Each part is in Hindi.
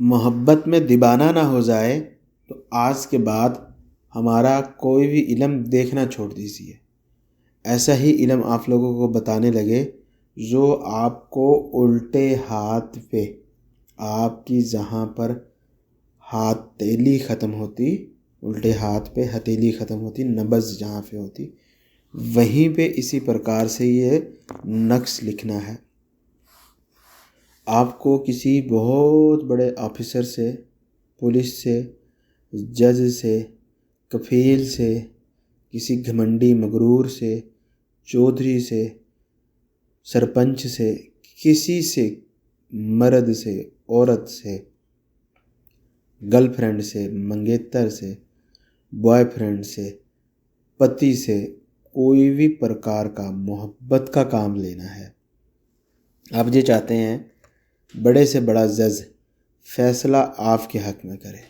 मोहब्बत में दीवाना ना हो जाए तो आज के बाद हमारा कोई भी इल्म देखना छोड़ दीजिए। ऐसा ही इल्म आप लोगों को बताने लगे जो आपको उल्टे हाथ पे, आपकी जहाँ पर हथेली ख़त्म होती, उल्टे हाथ पे हथेली ख़त्म होती, नब्ज़ जहाँ पे होती, वहीं पे इसी प्रकार से ये नक्श लिखना है। आपको किसी बहुत बड़े ऑफिसर से, पुलिस से, जज से, कफील से, किसी घमंडी मगरूर से, चौधरी से, सरपंच से, किसी से, मर्द से, औरत से, गर्लफ्रेंड से, मंगेतर से, बॉयफ्रेंड से, पति से, कोई भी प्रकार का मोहब्बत का काम लेना है। आप ये चाहते हैं बड़े से बड़ा जज फैसला आपके हक़ में करे,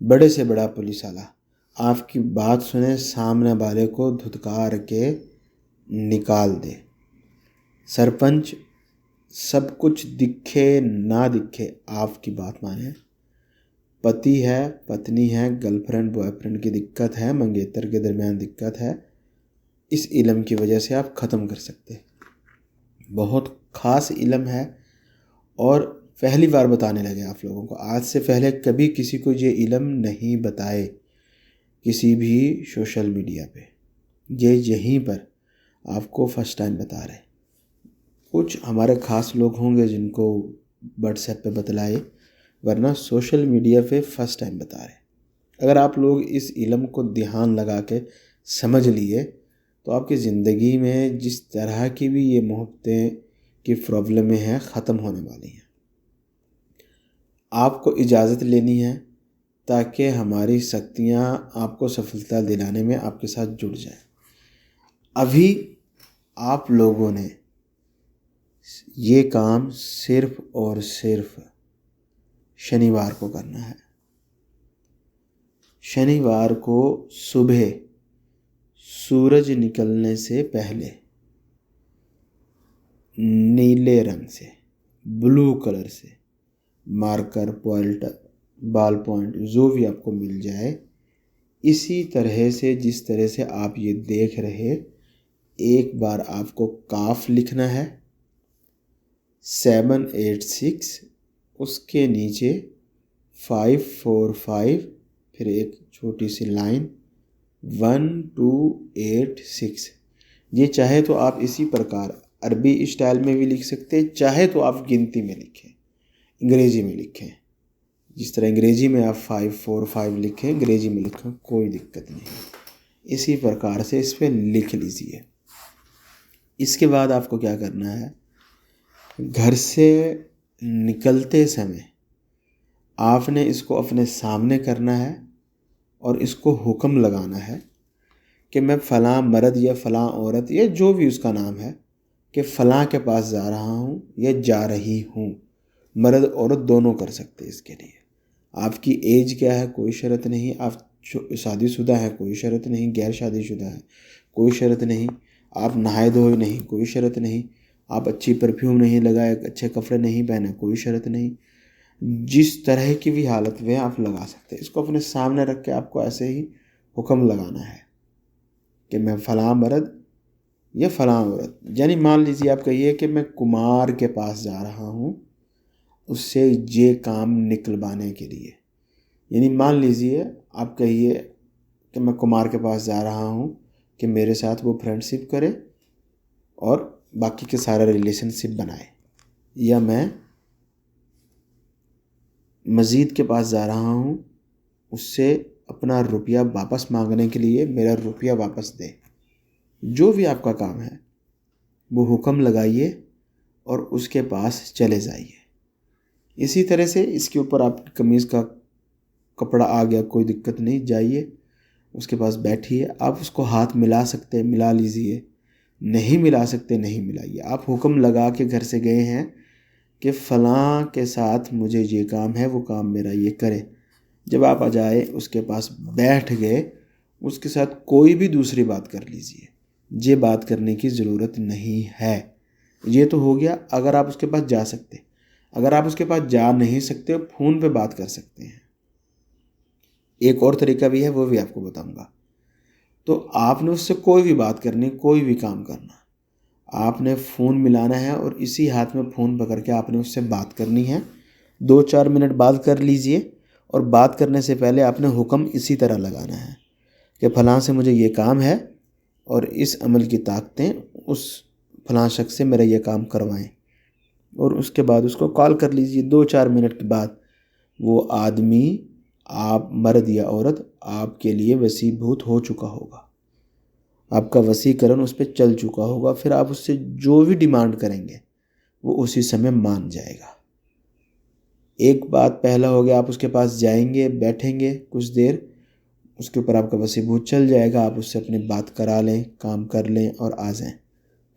बड़े से बड़ा पुलिस वाला आपकी बात सुने, सामने वाले को धुतकार के निकाल दे, सरपंच सब कुछ दिखे ना दिखे आपकी बात माने, पति है, पत्नी है, गर्लफ्रेंड बॉयफ्रेंड की दिक्कत है, मंगेतर के दरमियान दिक्कत है, इस इल्म की वजह से आप ख़त्म कर सकते हैं। बहुत ख़ास इल्म है और पहली बार बताने लगे आप लोगों को। आज से पहले कभी किसी को ये इल्म नहीं बताए किसी भी सोशल मीडिया पे, ये यहीं पर आपको फर्स्ट टाइम बता रहे। कुछ हमारे ख़ास लोग होंगे जिनको व्हाट्सएप पे बतलाए, वरना सोशल मीडिया पे फर्स्ट टाइम बता रहे। अगर आप लोग इस इल्म को ध्यान लगा के समझ लिए तो आपकी ज़िंदगी में जिस तरह की भी ये मोहब्बतें की प्रॉब्लमें हैं ख़त्म होने वाली हैं। आपको इजाज़त लेनी है ताकि हमारी शक्तियाँ आपको सफलता दिलाने में आपके साथ जुड़ जाए। अभी आप लोगों ने ये काम सिर्फ़ और सिर्फ शनिवार को करना है। शनिवार को सुबह सूरज निकलने से पहले नीले रंग से, ब्लू कलर से मार्कर, पॉइंट, बॉल पॉइंट जो भी आपको मिल जाए, इसी तरह से जिस तरह से आप ये देख रहे, एक बार आपको काफ लिखना है 786, उसके नीचे 545, फिर एक छोटी सी लाइन 1286। ये चाहे तो आप इसी प्रकार अरबी स्टाइल में भी लिख सकते हैं, चाहे तो आप गिनती में लिखें, अंग्रेजी में लिखें। जिस तरह अंग्रेजी में आप 545 लिखें, अंग्रेजी में लिखें, कोई दिक्कत नहीं। इसी प्रकार से इस पर लिख लीजिए। इसके बाद आपको क्या करना है, घर से निकलते समय आपने इसको अपने सामने करना है और इसको हुक्म लगाना है कि मैं फ़लाँ मर्द या फ़लाँ औरत या जो भी उसका नाम है कि फ़लाँ के पास जा रहा हूँ या जा रही हूँ। मर्द औरत दोनों कर सकते हैं। इसके लिए आपकी एज क्या है कोई शर्त नहीं, आप शादीशुदा है कोई शर्त नहीं, गैर शादीशुदा है कोई शर्त नहीं, आप नहाए धोए नहीं कोई शर्त नहीं, आप अच्छी परफ्यूम नहीं लगाए, अच्छे कपड़े नहीं पहने कोई शर्त नहीं। जिस तरह की भी हालत में आप लगा सकते हैं। इसको अपने सामने रख के आपको ऐसे ही हुक्म लगाना है कि मैं फ़लाँ मर्द या फ़लाँ औरत, यानी मान लीजिए आप कहिए कि मैं कुमार के पास जा रहा हूँ उससे ये काम निकलवाने के लिए। यानी मान लीजिए आप कहिए कि मैं कुमार के पास जा रहा हूँ कि मेरे साथ वो फ्रेंडशिप करे और बाकी के सारा रिलेशनशिप बनाए, या मैं मस्जिद के पास जा रहा हूँ उससे अपना रुपया वापस मांगने के लिए मेरा रुपया वापस दे। जो भी आपका काम है वो हुक्म लगाइए और उसके पास चले जाइए। इसी तरह से इसके ऊपर आपकी कमीज़ का कपड़ा आ गया, कोई दिक्कत नहीं, जाइए उसके पास बैठिए। आप उसको हाथ मिला सकते हैं, मिला लीजिए, नहीं मिला सकते नहीं मिलाइए। आप हुक्म लगा के घर से गए हैं कि फ़लाँ के साथ मुझे ये काम है, वो काम मेरा ये करे। जब आप आ जाए उसके पास बैठ गए, उसके साथ कोई भी दूसरी बात कर लीजिए, ये बात करने की ज़रूरत नहीं है। ये तो हो गया अगर आप उसके पास जा सकते। अगर आप उसके पास जा नहीं सकते, फ़ोन पे बात कर सकते हैं। एक और तरीका भी है, वो भी आपको बताऊंगा। तो आपने उससे कोई भी बात करनी, कोई भी काम करना, आपने फ़ोन मिलाना है और इसी हाथ में फ़ोन पकड़ के आपने उससे बात करनी है। 2-4 मिनट बात कर लीजिए और बात करने से पहले आपने हुक्म इसी तरह लगाना है कि फ़लाँ से मुझे ये काम है और इस अमल की ताकतें उस फ़लाँ शख्स से मेरा ये काम करवाएं। और उसके बाद उसको कॉल कर लीजिए। 2-4 मिनट के बाद वो आदमी, आप मर्द या औरत, आपके लिए वसीभूत हो चुका होगा, आपका वसीकरण उस पर चल चुका होगा। फिर आप उससे जो भी डिमांड करेंगे वो उसी समय मान जाएगा। एक बात पहला हो गया, आप उसके पास जाएंगे, बैठेंगे कुछ देर, उसके ऊपर आपका वसीभूत चल जाएगा, आप उससे अपनी बात करा लें, काम कर लें और आ जाएं,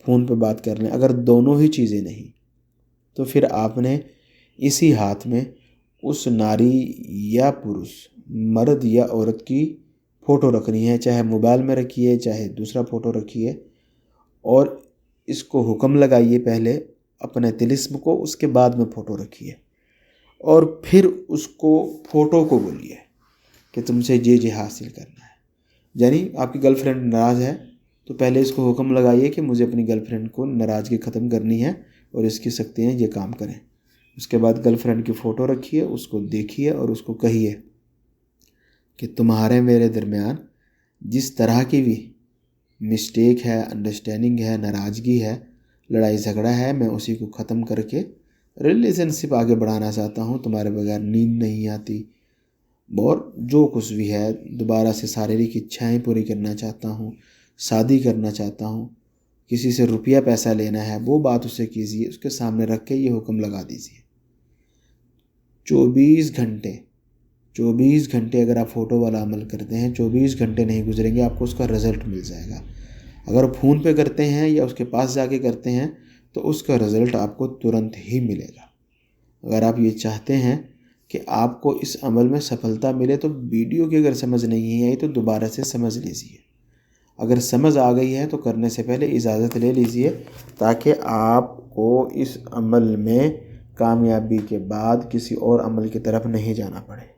फ़ोन पे बात कर लें। अगर दोनों ही चीज़ें नहीं, तो फिर आपने इसी हाथ में उस नारी या पुरुष, मर्द या औरत की फ़ोटो रखनी है, चाहे मोबाइल में रखिए, चाहे दूसरा फ़ोटो रखिए, और इसको हुक्म लगाइए पहले अपने तिलिस्म को, उसके बाद में फ़ोटो रखिए और फिर उसको, फ़ोटो को बोलिए कि तुमसे ये हासिल करना है। यानी आपकी गर्लफ्रेंड नाराज़ है तो पहले इसको हुक्म लगाइए कि मुझे अपनी गर्लफ्रेंड को नाराज़गी ख़त्म करनी है और इसकी शक्तियाँ ये काम करें। उसके बाद गर्लफ्रेंड की फ़ोटो रखिए, उसको देखिए और उसको कहिए कि तुम्हारे मेरे दरमियान जिस तरह की भी मिस्टेक है, अंडरस्टैंडिंग है, नाराज़गी है, लड़ाई झगड़ा है, मैं उसी को ख़त्म करके रिलेशनशिप आगे बढ़ाना चाहता हूँ। तुम्हारे बगैर नींद नहीं आती और जो कुछ भी है, दोबारा से शारीरिक इच्छाएं पूरी करना चाहता हूँ, शादी करना चाहता हूँ, किसी से रुपया पैसा लेना है, वो बात उससे कीजिए, उसके सामने रख के ये हुक्म लगा दीजिए। 24 घंटे अगर आप फ़ोटो वाला अमल करते हैं, 24 घंटे नहीं गुजरेंगे, आपको उसका रिज़ल्ट मिल जाएगा। अगर फ़ोन पे करते हैं या उसके पास जाके करते हैं तो उसका रिज़ल्ट आपको तुरंत ही मिलेगा। अगर आप ये चाहते हैं कि आपको इस अमल में सफलता मिले तो वीडियो की अगर समझ नहीं आई तो दोबारा से समझ लीजिए। अगर समझ आ गई है तो करने से पहले इजाज़त ले लीजिए, ताकि आपको इस अमल में कामयाबी के बाद किसी और अमल की तरफ नहीं जाना पड़े।